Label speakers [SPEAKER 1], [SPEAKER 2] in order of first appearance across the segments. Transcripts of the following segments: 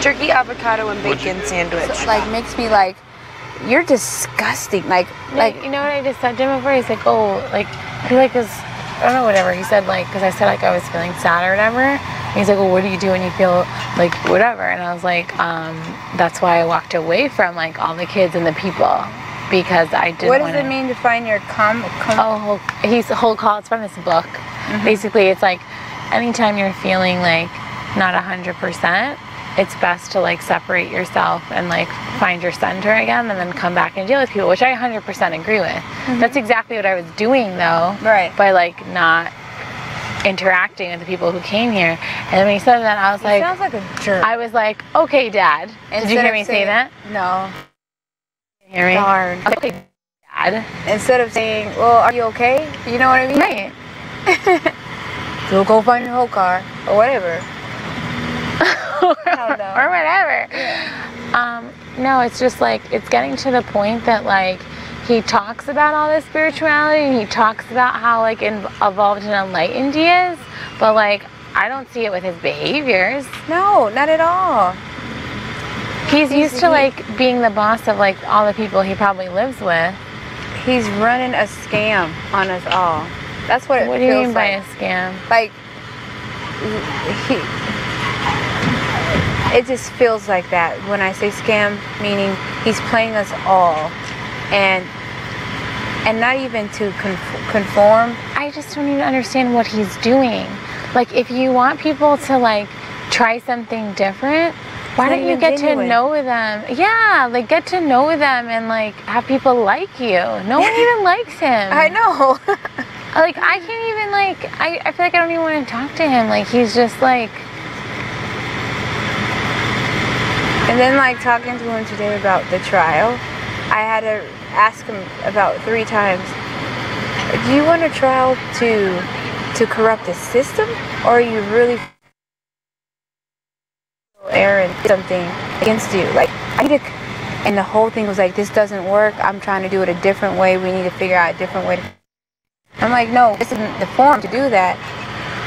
[SPEAKER 1] Turkey, avocado, and bacon sandwich.
[SPEAKER 2] So, like, makes me like, you're disgusting. Like,
[SPEAKER 3] you know what I just said to him before? He's like, oh, like, he like is, I don't know, whatever. He said, like, because I said, like, I was feeling sad or whatever. And he's like, well, what do you do when you feel, like, whatever? And I was like, that's why I walked away from, like, all the kids and the people. Because I didn't
[SPEAKER 2] What does it mean to find your
[SPEAKER 3] he's a whole call. It's from this book. Basically, it's like, anytime you're feeling, like, not 100%, it's best to, like, separate yourself and, like, find your center again and then come back and deal with people, which I 100% agree with. That's exactly what I was doing, though.
[SPEAKER 2] Right.
[SPEAKER 3] By, like, not interacting with the people who came here. And then when he said that, I was like...
[SPEAKER 2] sounds like a jerk.
[SPEAKER 3] I was like, okay, Dad. Did you hear me say that?
[SPEAKER 2] No.
[SPEAKER 3] Did you hear me?
[SPEAKER 2] Darn.
[SPEAKER 3] Okay, Dad.
[SPEAKER 2] Instead of saying, well, are you okay? You know what I mean?
[SPEAKER 3] Right.
[SPEAKER 2] So go find your whole car. Or whatever. I don't know.
[SPEAKER 3] Or whatever.
[SPEAKER 2] Yeah.
[SPEAKER 3] No, it's just like, it's getting to the point that, like, he talks about all this spirituality and he talks about how, like, evolved and enlightened he is, but, like, I don't see it with his behaviors.
[SPEAKER 2] No, not at all.
[SPEAKER 3] He's used to, like, being the boss of, like, all the people he probably lives with.
[SPEAKER 2] He's running a scam on us all. That's what it feels like.
[SPEAKER 3] What do you mean by a scam?
[SPEAKER 2] Like, it just feels like that when I say scam, meaning he's playing us all, and not even to conform.
[SPEAKER 3] I just don't even understand what he's doing. Like, if you want people to, like, try something different, why don't you get to know them? Yeah, like, get to know them and, like, have people like you. No one even likes him.
[SPEAKER 2] I know.
[SPEAKER 3] Like, I can't even, like, I feel like I don't even want to talk to him. Like, he's just, like...
[SPEAKER 2] And then, like, talking to him today about the trial, I had to ask him about 3 times, do you want a trial to corrupt the system, or are you really Aaron did something against you? Like, I need to... And the whole thing was like, this doesn't work, I'm trying to do it a different way, we need to figure out a different way. I'm like, no, this isn't the forum to do that.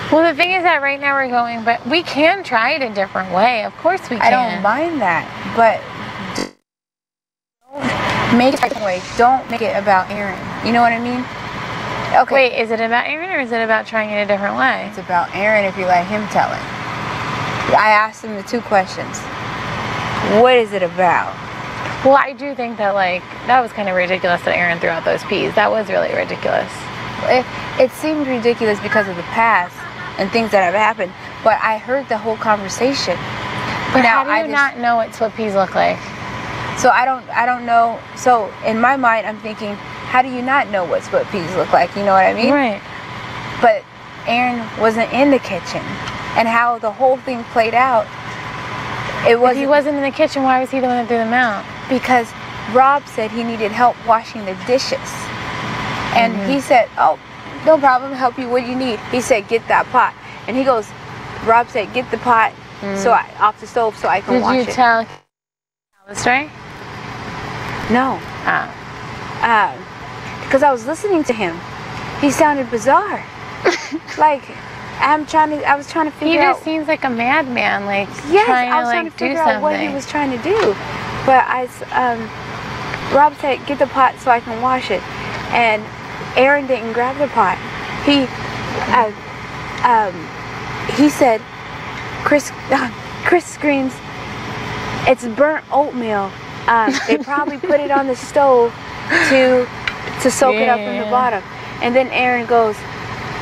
[SPEAKER 3] Well, the thing is that right now we're going, but we can try it a different way. Of course we can.
[SPEAKER 2] I don't mind that, but don't make it a different way. Don't make it about Aaron. You know what I mean? Okay.
[SPEAKER 3] Wait, is it about Aaron or is it about trying it a different way?
[SPEAKER 2] It's about Aaron if you let him tell it. I asked him the 2 questions. What is it about?
[SPEAKER 3] Well, I do think that, like, that was kind of ridiculous that Aaron threw out those peas. That was really ridiculous.
[SPEAKER 2] It seemed ridiculous because of the past and things that have happened, but I heard the whole conversation.
[SPEAKER 3] But now, how do you not know what split peas look like?
[SPEAKER 2] So I don't know. So in my mind, I'm thinking, how do you not know what split peas look like? You know what I mean?
[SPEAKER 3] Right.
[SPEAKER 2] But Aaron wasn't in the kitchen, and how the whole thing played out.
[SPEAKER 3] If he wasn't in the kitchen, why was he the one that threw them out?
[SPEAKER 2] Because Rob said he needed help washing the dishes. And he said, oh, no problem, help you, what do you need? He said, get that pot. And he goes, Rob said, get the pot off the stove so I can wash it.
[SPEAKER 3] Did you tell the story?
[SPEAKER 2] No. Because I was listening to him. He sounded bizarre. Like, I was trying to figure out.
[SPEAKER 3] He just seems like a madman, like,
[SPEAKER 2] yes,
[SPEAKER 3] trying
[SPEAKER 2] I was trying to figure out what he was trying to do. But Rob said, get the pot so I can wash it. And Aaron didn't grab the pot. He said, Chris screams, it's burnt oatmeal. They probably put it on the stove to soak it up from the bottom. And then Aaron goes,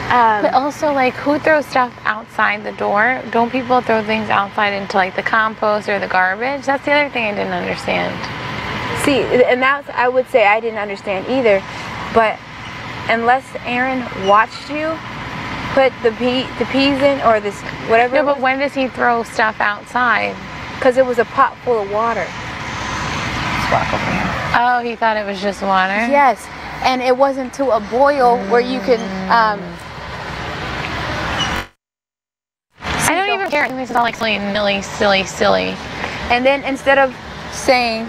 [SPEAKER 3] but also, like, who throws stuff outside the door? Don't people throw things outside into, like, the compost or the garbage? That's the other thing I didn't understand.
[SPEAKER 2] See, and that's, I would say I didn't understand either. But unless Aaron watched you put the peas in, or this, whatever.
[SPEAKER 3] No, but when does he throw stuff outside?
[SPEAKER 2] Because it was a pot full of water. Let's walk over here.
[SPEAKER 3] Oh, he thought it was just water?
[SPEAKER 2] Yes. And it wasn't to a boil where you can...
[SPEAKER 3] I don't even care. This is all like silly.
[SPEAKER 2] And then instead of saying,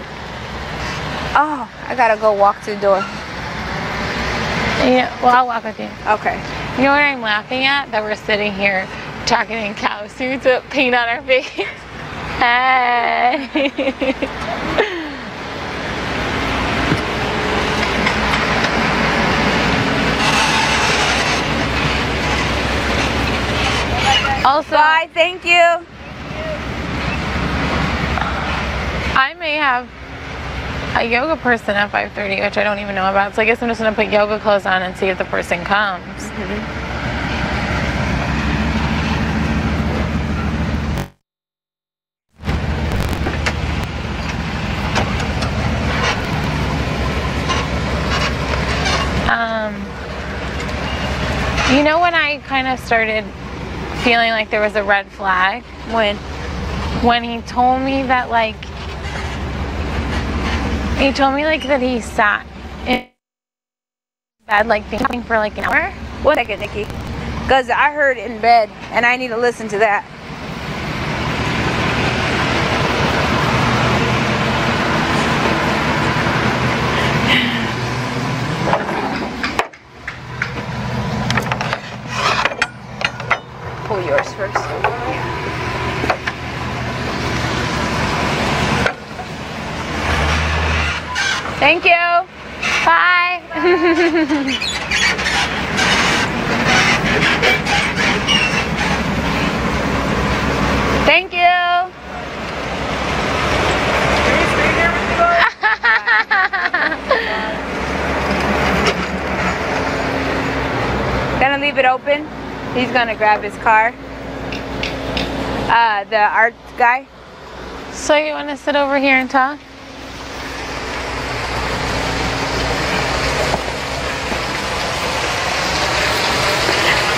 [SPEAKER 2] oh, I gotta go walk to the door.
[SPEAKER 3] Yeah, well, I'll walk with you.
[SPEAKER 2] Okay.
[SPEAKER 3] You know what I'm laughing at? That we're sitting here talking in cow suits with paint on our face. Hey. Okay. Also,
[SPEAKER 2] Bye, thank you.
[SPEAKER 3] I may have a yoga person at 5:30, which I don't even know about. So I guess I'm just gonna put yoga clothes on and see if the person comes. You know when I kind of started feeling like there was a red flag? When he told me that that he sat in bed like thinking for like an hour.
[SPEAKER 2] 1 second, Nikki. Because I heard in bed, and I need to listen to that. Pull yours first.
[SPEAKER 3] Thank you. Bye. Thank you.
[SPEAKER 2] Gonna leave it open. He's gonna grab his car. The art guy.
[SPEAKER 3] So you want to sit over here and talk?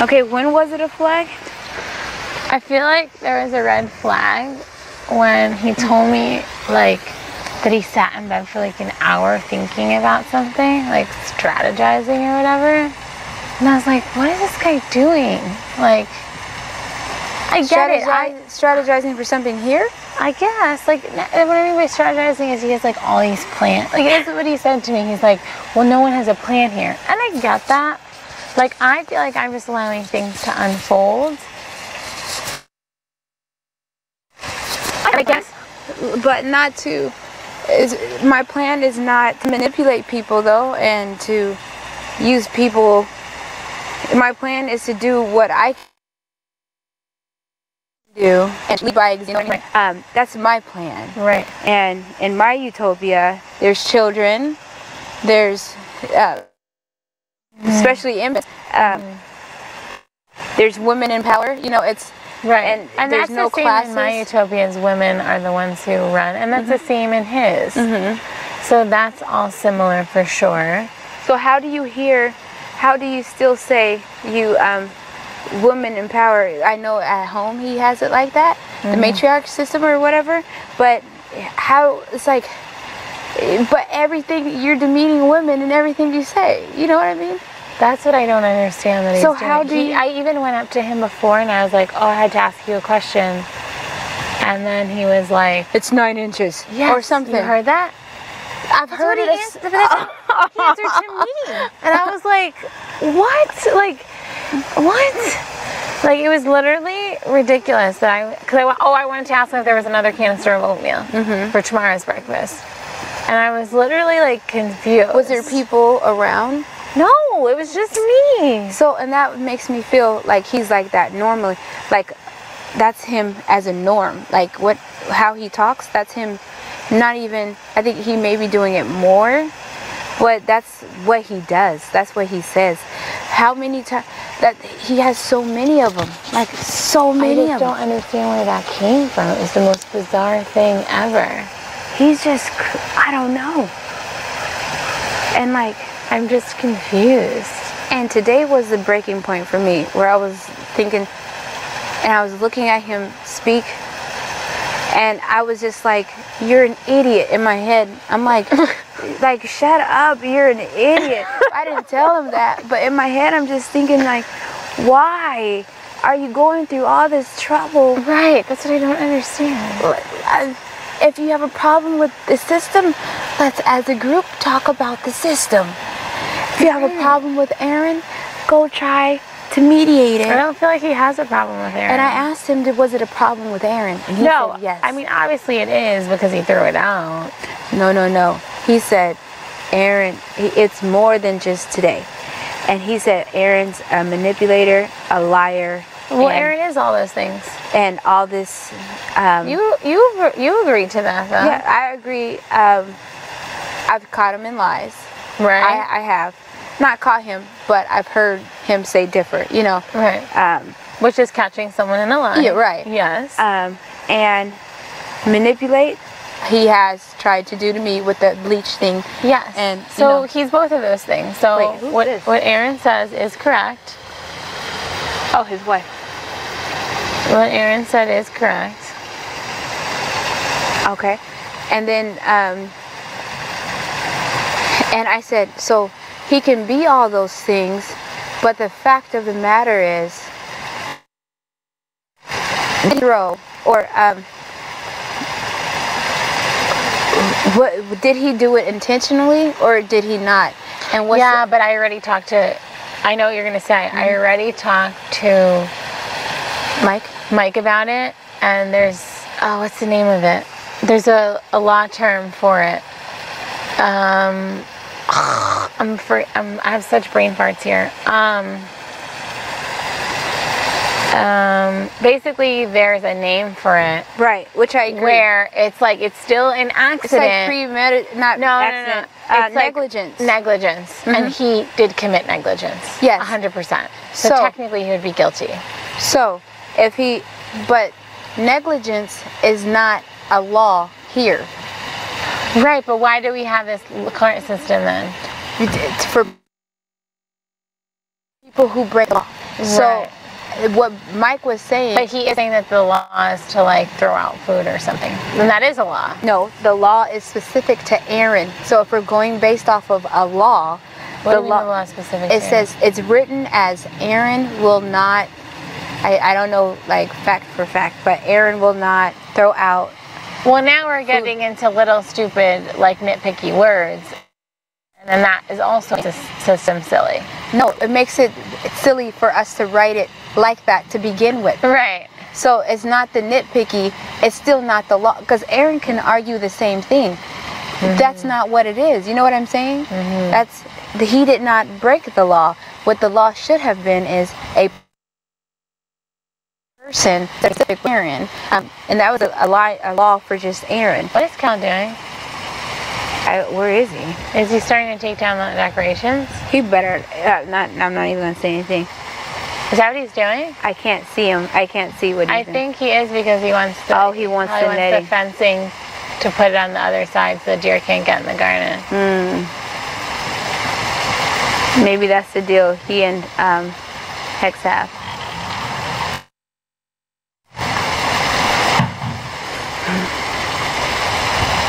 [SPEAKER 2] Okay, when was it a flag?
[SPEAKER 3] I feel like there was a red flag when he told me like that he sat in bed for like an hour thinking about something, like strategizing or whatever. And I was like, what is this guy doing? Like, I get it.
[SPEAKER 2] Strategizing for something here?
[SPEAKER 3] I guess. Like, what I mean by strategizing is he has like all these plans. Like, that's what he said to me. He's like, well, no one has a plan here. And I get that. Like, I feel like I'm just allowing things to unfold. I guess.
[SPEAKER 2] But not to. My plan is not to manipulate people, though, and to use people. My plan is to do what I do and lead by example. That's my plan.
[SPEAKER 3] Right.
[SPEAKER 2] And in my utopia, there's children, there's especially infants, there's women in power. You know, it's
[SPEAKER 3] right. And
[SPEAKER 2] there's
[SPEAKER 3] that's
[SPEAKER 2] no
[SPEAKER 3] the same
[SPEAKER 2] classes.
[SPEAKER 3] in my utopias. Women are the ones who run, and that's the same in his. So that's all similar for sure.
[SPEAKER 2] So how do you still say you woman in power? I know at home he has it like that, the matriarch system or whatever, but how it's like, but everything, you're demeaning women in everything you say, you know what I mean?
[SPEAKER 3] That's what I don't understand that he's
[SPEAKER 2] So
[SPEAKER 3] doing.
[SPEAKER 2] how do you...
[SPEAKER 3] I even went up to him before and I was like, oh, I had to ask you a question. And then he was like,
[SPEAKER 2] it's 9 inches or something.
[SPEAKER 3] You heard that?
[SPEAKER 2] I've heard it.
[SPEAKER 3] He answered to me. And I was like, what? Like, what? Like, it was literally ridiculous that I wanted to ask him if there was another canister of oatmeal for tomorrow's breakfast. And I was literally like confused.
[SPEAKER 2] Was there people around?
[SPEAKER 3] No, it was just me.
[SPEAKER 2] So, and that makes me feel like he's like that normally. Like, that's him as a norm. Like, how he talks, that's him. Not even, I think he may be doing it more, but that's what he does. That's what he says. How many times, that he has so many of them. Like, so many of them.
[SPEAKER 3] I just don't understand where that came from. It was the most bizarre thing ever.
[SPEAKER 2] He's just, I don't know. And like,
[SPEAKER 3] I'm just confused.
[SPEAKER 2] And today was the breaking point for me, where I was thinking, and I was looking at him speak, and I was just like, you're an idiot in my head. I'm like, shut up, you're an idiot. I didn't tell him that, but in my head I'm just thinking like, why are you going through all this trouble?
[SPEAKER 3] Right, that's what I don't understand.
[SPEAKER 2] If you have a problem with the system, let's as a group talk about the system. If you have a problem with Aaron, go try to to mediate it.
[SPEAKER 3] I don't feel like he has a problem with Aaron.
[SPEAKER 2] And I asked him, was it a problem with Aaron? And he
[SPEAKER 3] No,
[SPEAKER 2] said yes.
[SPEAKER 3] I mean, obviously it is because he threw it out.
[SPEAKER 2] No. He said, Aaron, it's more than just today. And he said Aaron's a manipulator, a liar.
[SPEAKER 3] Well, Aaron is all those things.
[SPEAKER 2] And all this.
[SPEAKER 3] You agreed to that, though.
[SPEAKER 2] Yeah, I agree. I've caught him in lies.
[SPEAKER 3] Right.
[SPEAKER 2] I have. Not caught him, but I've heard him say different, you know.
[SPEAKER 3] Right. Which is catching someone in a lie.
[SPEAKER 2] Yeah, right.
[SPEAKER 3] Yes.
[SPEAKER 2] And manipulate, he has tried to do to me with the bleach thing.
[SPEAKER 3] Yes.
[SPEAKER 2] And
[SPEAKER 3] so he's both of those things. So what Aaron says is correct.
[SPEAKER 2] Oh, his wife.
[SPEAKER 3] What Aaron said is correct.
[SPEAKER 2] Okay. And then, and I said, so he can be all those things, but the fact of the matter is, what did he do it intentionally or did he not? And what's
[SPEAKER 3] but I already talked to. I know what you're gonna say. I already talked to Mike about it, and there's what's the name of it? There's a law term for it. I have such brain farts here. Basically, there's a name for it.
[SPEAKER 2] Right, which I agree.
[SPEAKER 3] Where it's like it's still an accident.
[SPEAKER 2] It's like premeditated, not accident.
[SPEAKER 3] It's
[SPEAKER 2] negligence.
[SPEAKER 3] Like negligence, and he did commit negligence.
[SPEAKER 2] Yes,
[SPEAKER 3] 100%. So technically, he would be guilty.
[SPEAKER 2] So but negligence is not a law here.
[SPEAKER 3] Right, but why do we have this current system then?
[SPEAKER 2] It's for people who break the law.
[SPEAKER 3] Right.
[SPEAKER 2] So what Mike was saying.
[SPEAKER 3] But he is saying that the law is to like throw out food or something. And that is a law.
[SPEAKER 2] No, the law is specific to Aaron. So if we're going based off of a law,
[SPEAKER 3] what do you mean the law is specific?
[SPEAKER 2] It says it's written as Aaron will not. I don't know like fact for fact, but Aaron will not throw out.
[SPEAKER 3] Well, now we're getting into little stupid like nitpicky words. And then that is also system silly. No, it makes it silly for us to write it like that to begin with. Right. So it's not the nitpicky, it's still not the law. Because Aaron can argue the same thing. That's not what it is. You know what I'm saying? He did not break the law. What the law should have been is a person, specific Aaron. And that was a law for just Aaron. What is Cal doing? Where is he? Is he starting to take down the decorations? He better. I'm not even going to say anything. Is that what he's doing? I can't see him. I can't see what he's doing. I think he is because he wants the. Oh, he wants the fencing to put it on the other side so the deer can't get in the garden. Maybe that's the deal he and Hex have.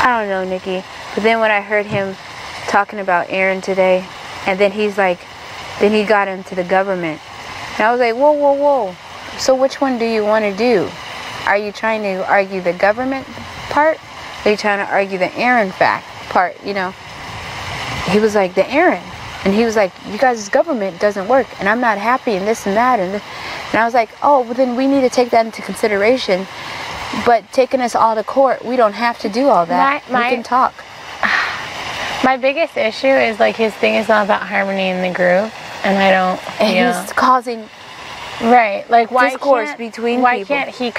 [SPEAKER 3] I don't know, Nikki. But then when I heard him talking about Aaron today, and then he's like, then he got into the government. And I was like, whoa, whoa, whoa. So which one do you want to do? Are you trying to argue the government part? Or are you trying to argue the Aaron fact part, you know? He was like, the Aaron. And he was like, you guys' government doesn't work. And I'm not happy and this and that. And I was like, oh, well then we need to take that into consideration. But taking us all to court, we don't have to do all that. We can talk. My biggest issue is like his thing is all about harmony in the group, and I don't. And he's causing like discourse between people. Why can't he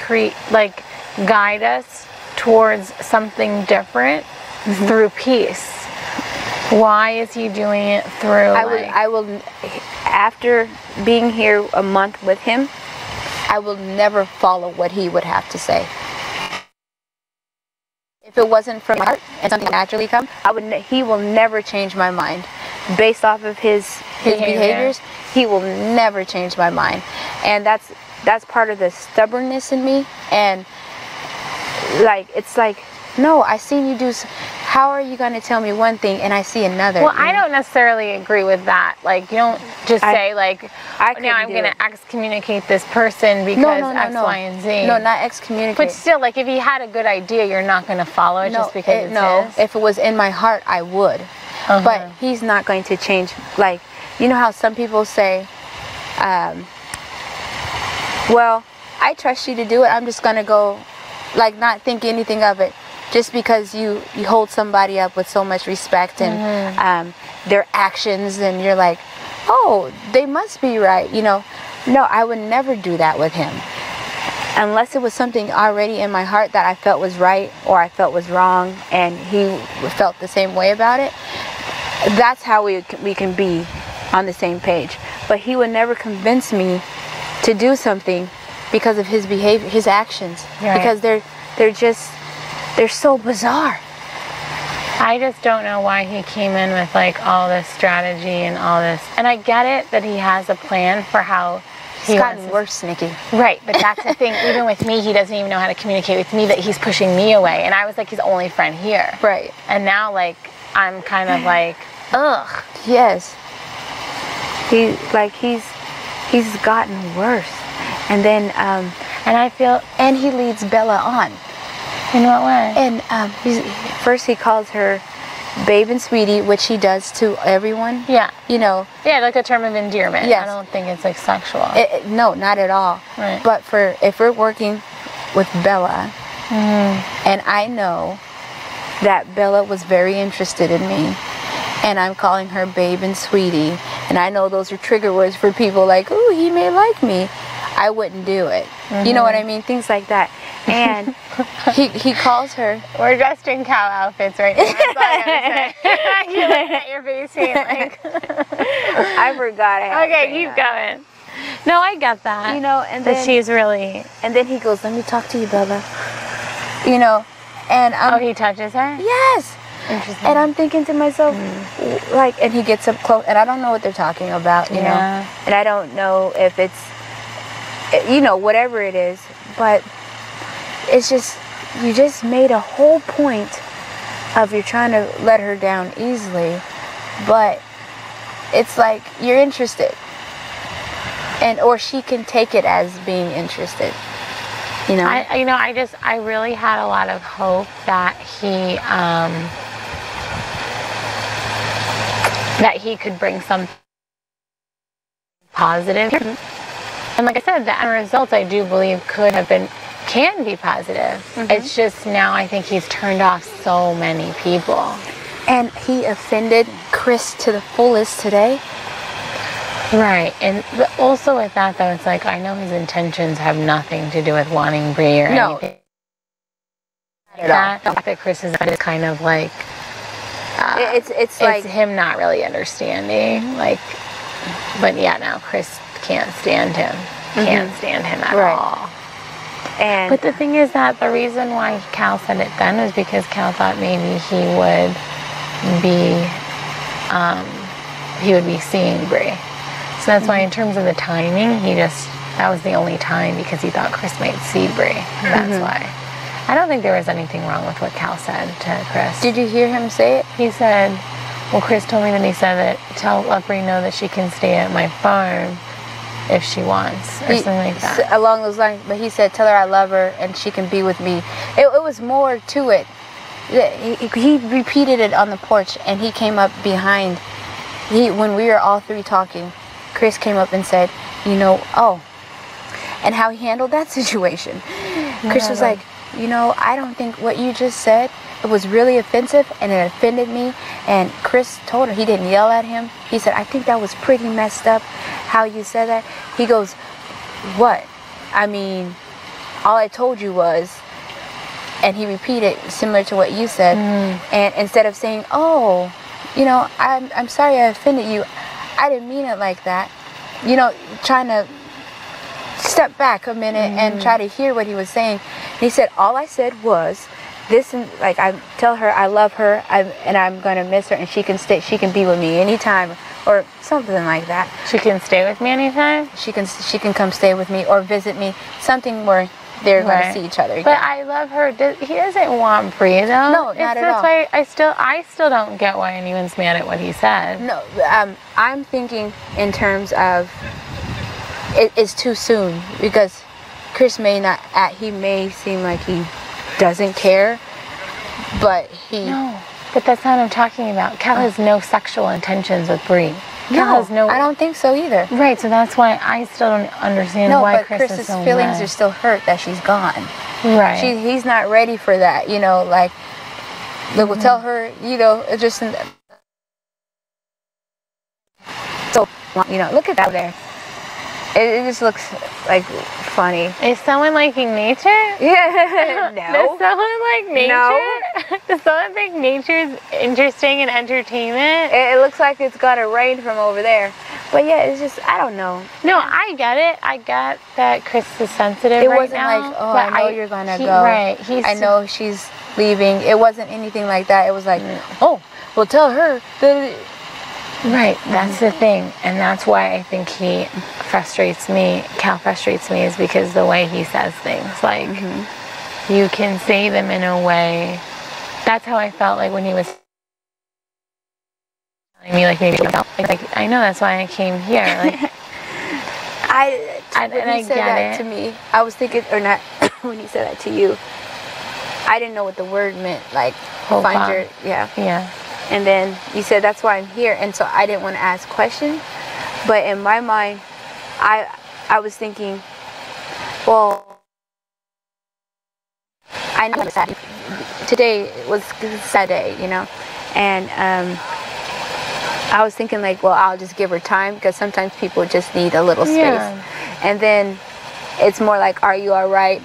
[SPEAKER 3] guide us towards something different through peace? Why is he doing it through? I will. After being here a month with him, I will never follow what he would have to say. If it wasn't from my heart and something naturally come, he will never change my mind. Based off of his behaviors, he will never change my mind. And that's part of the stubbornness in me. And it's like, no, I seen you do. How are you going to tell me one thing and I see another? Well, I don't necessarily agree with that. Like, you don't just say like, now I'm going to excommunicate this person because X, Y, and Z. No, not excommunicate. But still, like, if he had a good idea, you're not going to follow it just because it's his? If it was in my heart, I would. But he's not going to change. Like, you know how some people say,
[SPEAKER 2] well, I trust you to do it. I'm just gonna go, like, not think anything of it, just because you hold somebody up with so much respect and their actions, and you're like, oh, they must be right, you know. No, I would never do that with him unless it was something already in my heart that I felt was right or I felt was wrong, and he felt the same way about it. That's how we can be on the same page. But he would never convince me to do something because of his behavior, his actions, because they're so bizarre.
[SPEAKER 3] I just don't know why he came in with like all this strategy and all this. And I get it that he has a plan for how
[SPEAKER 2] It's gotten worse, Nikki.
[SPEAKER 3] Right, but that's the thing. Even with me, he doesn't even know how to communicate with me, that he's pushing me away. And I was like his only friend here.
[SPEAKER 2] Right.
[SPEAKER 3] And now, like, I'm kind of like, ugh.
[SPEAKER 2] Yes. He's gotten worse. And then,
[SPEAKER 3] and I feel,
[SPEAKER 2] and he leads Bella on.
[SPEAKER 3] In what way?
[SPEAKER 2] And first he calls her babe and sweetie, which he does to everyone.
[SPEAKER 3] Yeah.
[SPEAKER 2] You know.
[SPEAKER 3] Yeah, like a term of endearment.
[SPEAKER 2] Yes.
[SPEAKER 3] I don't think it's like sexual.
[SPEAKER 2] No, not at all.
[SPEAKER 3] Right.
[SPEAKER 2] But if we're working with Bella, and I know that Bella was very interested in me, and I'm calling her babe and sweetie, and I know those are trigger words for people like, ooh, he may like me, I wouldn't do it. You know what I mean? Things like that. And he calls her.
[SPEAKER 3] We're dressed in cow outfits right now. That's all I gotta say. You're looking at your face being like.
[SPEAKER 2] I forgot.
[SPEAKER 3] Okay, keep going. No, I get that.
[SPEAKER 2] You know, and
[SPEAKER 3] that
[SPEAKER 2] then
[SPEAKER 3] she's really.
[SPEAKER 2] And then he goes, "Let me talk to you, Bella." You know, and
[SPEAKER 3] oh, he touches her.
[SPEAKER 2] Yes.
[SPEAKER 3] Interesting.
[SPEAKER 2] And I'm thinking to myself, like, and he gets up close, and I don't know what they're talking about, you know, and I don't know if it's, you know, whatever it is, but it's just, you just made a whole point of you're trying to let her down easily, but it's like you're interested, and or she can take it as being interested, you know.
[SPEAKER 3] I really had a lot of hope that he could bring some positive. And like I said, the end results I do believe can be positive. It's just now I think he's turned off so many people.
[SPEAKER 2] And he offended Chris to the fullest today.
[SPEAKER 3] Right. And also with that though, it's like I know his intentions have nothing to do with wanting Brie or anything. The fact that Chris is kind of like it's like him not really understanding. Like, but yeah, now Chris can't stand him. Can't stand him at all. But the thing is that the reason why Cal said it then was because Cal thought maybe he would be seeing Brie. So that's why in terms of the timing, that was the only time, because he thought Chris might see Brie. That's why. I don't think there was anything wrong with what Cal said to Chris.
[SPEAKER 2] Did you hear him say it?
[SPEAKER 3] He said, well, Chris told me that he said that let Brie know that she can stay at my farm if she wants, or something like that.
[SPEAKER 2] Along those lines, but he said, tell her I love her and she can be with me. It was more to it. He repeated it on the porch, and he came up behind. When we were all three talking, Chris came up and said, you know, and how he handled that situation. Chris was like, you know, I don't think what you just said, it was really offensive and it offended me. And Chris told her, he didn't yell at him. He said, I think that was pretty messed up how you said that. He goes, what? I mean, all I told you was, and he repeated similar to what you said. And instead of saying, oh, you know, I'm sorry I offended you, I didn't mean it like that. You know, trying to step back a minute and try to hear what he was saying. And he said, all I said was this, and like, I tell her I love her, and I'm gonna miss her, and she can be with me anytime, or something like that.
[SPEAKER 3] She can stay with me anytime?
[SPEAKER 2] She can come stay with me or visit me, something where they're going to see each other again.
[SPEAKER 3] But I love her. He doesn't want Brie, though.
[SPEAKER 2] No, not at all.
[SPEAKER 3] That's why I still don't get why anyone's mad at what he said.
[SPEAKER 2] No, I'm thinking in terms of it's too soon, because Chris may seem like he doesn't care, but
[SPEAKER 3] No, but that's not what I'm talking about. Cal has no sexual intentions with Brie. Cal has no.
[SPEAKER 2] I don't think so either.
[SPEAKER 3] Right, so that's why I still don't understand
[SPEAKER 2] No,
[SPEAKER 3] why
[SPEAKER 2] but Chris's
[SPEAKER 3] so
[SPEAKER 2] feelings
[SPEAKER 3] mad.
[SPEAKER 2] are still hurt that she's gone.
[SPEAKER 3] Right.
[SPEAKER 2] He's not ready for that, you know, like, we'll tell her, you know, it just, so, you know, look at that there. It just looks, like, funny.
[SPEAKER 3] Is someone liking nature?
[SPEAKER 2] Yeah, no.
[SPEAKER 3] Does someone like nature?
[SPEAKER 2] No.
[SPEAKER 3] Does someone think nature is interesting and entertainment?
[SPEAKER 2] It looks like it's gonna rain from over there. But yeah, it's just, I don't know.
[SPEAKER 3] No, I get it. I get that Chris is sensitive
[SPEAKER 2] It
[SPEAKER 3] right
[SPEAKER 2] wasn't
[SPEAKER 3] now.
[SPEAKER 2] like, oh,
[SPEAKER 3] but
[SPEAKER 2] I know you're gonna go.
[SPEAKER 3] Right.
[SPEAKER 2] I know she's leaving. It wasn't anything like that. It was like, oh, well, tell her that.
[SPEAKER 3] Right, that's the thing. And that's why I think he frustrates me. Cal frustrates me is because the way he says things. Like, you can say them in a way. That's how I felt like when he was telling me, like, maybe, like I know, that's why I came here. Like,
[SPEAKER 2] When he said that to me, I was thinking, or not, when he said that to you, I didn't know what the word meant. Like, find your,
[SPEAKER 3] yeah.
[SPEAKER 2] And then you said, that's why I'm here. And so I didn't want to ask questions. But in my mind, I was thinking, well, I know it's sad. Today was a sad day, you know. And I was thinking, like, well, I'll just give her time, because sometimes people just need a little space.
[SPEAKER 3] Yeah.
[SPEAKER 2] And then it's more like, are you all right?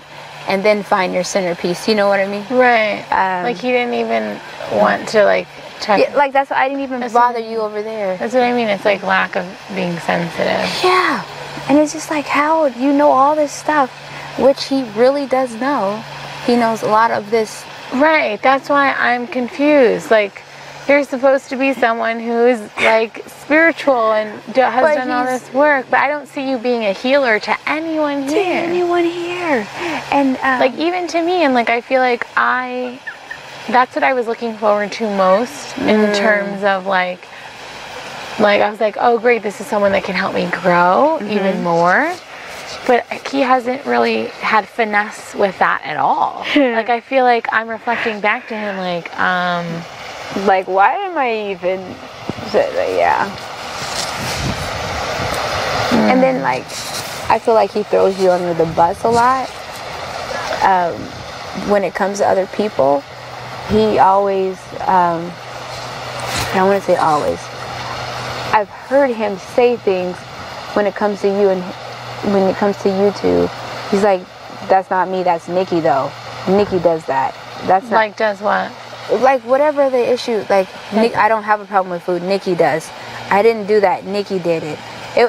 [SPEAKER 2] And then find your centerpiece. You know what I mean?
[SPEAKER 3] Right. Like, he didn't even want to, like, check.
[SPEAKER 2] Yeah, like, that's why I didn't even bother you over there.
[SPEAKER 3] That's what I mean. It's like lack of being sensitive.
[SPEAKER 2] Yeah. And it's just like, Howard, you know all this stuff, which he really does know. He knows a lot of this.
[SPEAKER 3] Right. That's why I'm confused. Like, you're supposed to be someone who's, like, spiritual and has done all this work, but I don't see you being a healer to anyone here.
[SPEAKER 2] To anyone here. And,
[SPEAKER 3] like, even to me, and, like, I feel like that's what I was looking forward to most in terms of, like, I was like, oh, great, this is someone that can help me grow even more. But he hasn't really had finesse with that at all. Like, I feel like I'm reflecting back to him, like,
[SPEAKER 2] why am I even, yeah. And then, like, I feel like he throws you under the bus a lot. When it comes to other people, he always, I don't want to say always, I've heard him say things when it comes to you and when it comes to you two. He's like, that's not me, that's Nikki though. Nikki does that. That's not,
[SPEAKER 3] like, does what?
[SPEAKER 2] Like, whatever the issue, like, I don't have a problem with food, Nikki does. I didn't do that, Nikki did it.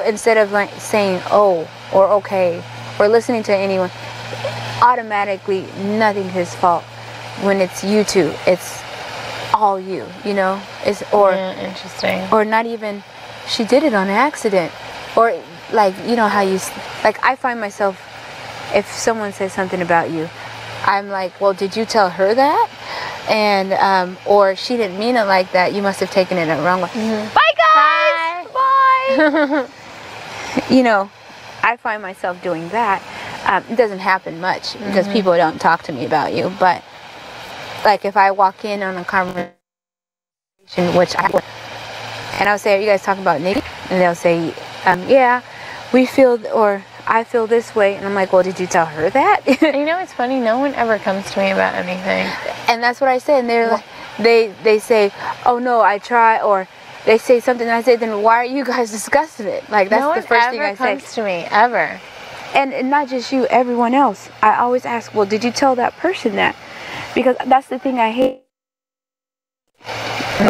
[SPEAKER 2] Instead of, like, saying, oh, or okay, or listening to anyone, automatically, nothing his fault. When it's you two, it's all you, you know?
[SPEAKER 3] Interesting.
[SPEAKER 2] Or not even, she did it on accident. Or, like, you know how you, like, I find myself, if someone says something about you, I'm like, well, did you tell her that? And, or she didn't mean it like that, you must have taken it the wrong way. Bye, guys! Bye! You know, I find myself doing that. It doesn't happen much, because people don't talk to me about you, but, like, if I walk in on a conversation, which I would, and I'll say, are you guys talking about Nikki? And they'll say, yeah, we feel, or I feel this way. And I'm like, well, did you tell her that?
[SPEAKER 3] You know, it's funny, no one ever comes to me about anything.
[SPEAKER 2] And that's what I said. And they're like, they say, oh no, I try, or they say something, and I say, then why are you guys discussing it? Like, that's the first thing I say.
[SPEAKER 3] No one ever comes to me, ever.
[SPEAKER 2] And not just you, everyone else. I always ask, well, did you tell that person that? Because that's the thing I hate.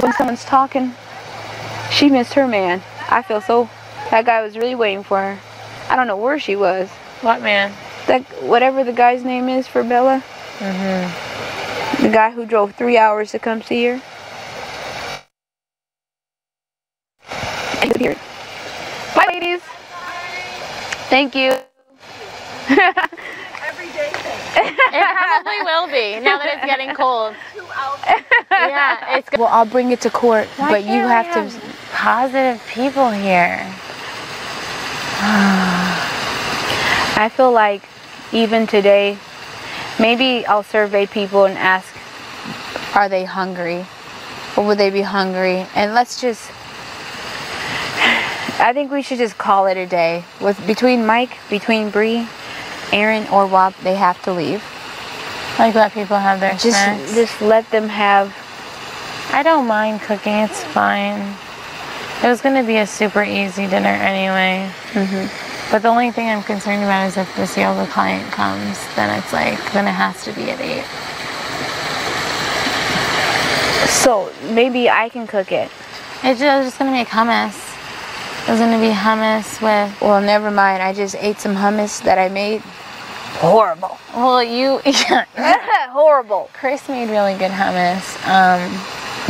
[SPEAKER 2] When someone's talking, she missed her man. I feel so, that guy was really waiting for her. I don't know where she was.
[SPEAKER 3] What man?
[SPEAKER 2] That, whatever the guy's name is for Bella. The guy who drove 3 hours to come see her. Bye, ladies. Thank you.
[SPEAKER 1] Everyday thing.
[SPEAKER 3] It probably will be, now that it's getting cold.
[SPEAKER 1] 2 hours.
[SPEAKER 3] Yeah, it's good.
[SPEAKER 2] Well, I'll bring it to court, but you have to.
[SPEAKER 3] Positive people here.
[SPEAKER 2] I feel like even today, maybe I'll survey people and ask, are they hungry? Or would they be hungry? And let's just, I think we should just call it a day. Between Mike, between Bree, Aaron, or Rob, they have to leave.
[SPEAKER 3] Like, let people have their snacks.
[SPEAKER 2] Just let them have.
[SPEAKER 3] I don't mind cooking. It's fine. It was going to be a super easy dinner anyway. But the only thing I'm concerned about is if this yoga client comes, then it's like, then it has to be at 8.
[SPEAKER 2] So maybe I can cook it.
[SPEAKER 3] I was just going to make hummus. It was going to be hummus with...
[SPEAKER 2] Well, never mind. I just ate some hummus that I made. Horrible.
[SPEAKER 3] Well, yeah.
[SPEAKER 2] Horrible.
[SPEAKER 3] Chris made really good hummus.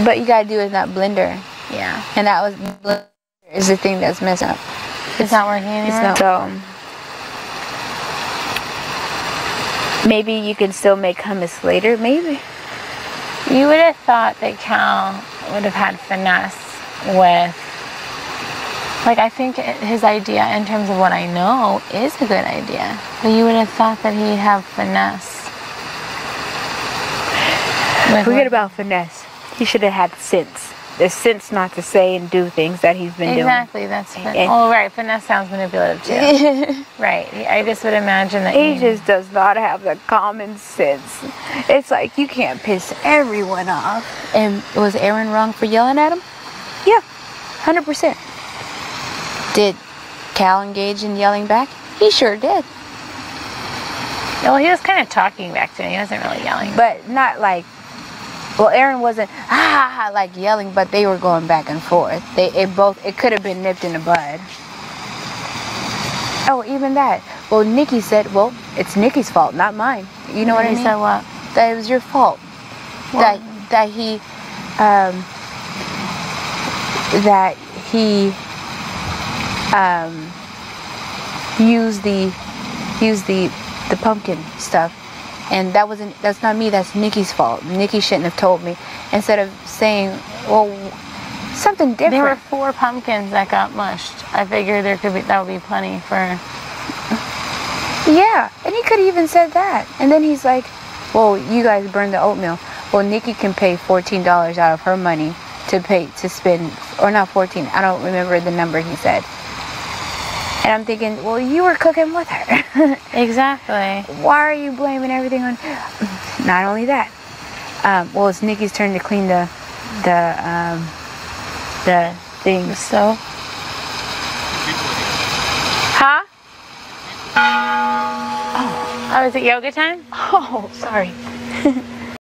[SPEAKER 2] But you gotta do it in that blender.
[SPEAKER 3] Yeah.
[SPEAKER 2] And that is the thing that's messed up.
[SPEAKER 3] It's not working anymore?
[SPEAKER 2] So maybe you can still make hummus later. Maybe.
[SPEAKER 3] You would have thought that Cal would have had finesse with... Like, I think his idea, in terms of what I know, is a good idea. But you would have thought that he'd have finesse.
[SPEAKER 2] Forget about finesse. He should have had sense. There's sense not to say and do things that he's been doing.
[SPEAKER 3] Exactly, that's right. Finesse sounds manipulative too. Right. I just would imagine that
[SPEAKER 2] he just does not have the common sense. It's like you can't piss everyone off. And was Aaron wrong for yelling at him? Yeah, 100%. Did Cal engage in yelling back? He sure did.
[SPEAKER 3] Well, he was kind of talking back to me. He wasn't really yelling.
[SPEAKER 2] But not like... Well, Aaron wasn't like yelling, but they were going back and forth. It could have been nipped in the bud. Oh, even that. Well, Nikki said, well, it's Nikki's fault, not mine. You know what I mean?
[SPEAKER 3] He said what?
[SPEAKER 2] That it was your fault.
[SPEAKER 3] What?
[SPEAKER 2] That he used the pumpkin stuff. And that's not me, that's Nikki's fault. Nikki shouldn't have told me. Instead of saying, well, something different.
[SPEAKER 3] There were 4 pumpkins that got mushed. I figured that would be plenty for...
[SPEAKER 2] Yeah, and he could have even said that. And then he's like, well, you guys burned the oatmeal. Well, Nikki can pay $14 out of her money to spend, or not 14, I don't remember the number he said. And I'm thinking, well, you were cooking with her.
[SPEAKER 3] Exactly.
[SPEAKER 2] Why are you blaming everything on... Not only that. Well, it's Nikki's turn to clean the thing.
[SPEAKER 3] The stove?
[SPEAKER 2] Huh?
[SPEAKER 3] Oh, is it yoga time?
[SPEAKER 2] Oh, sorry.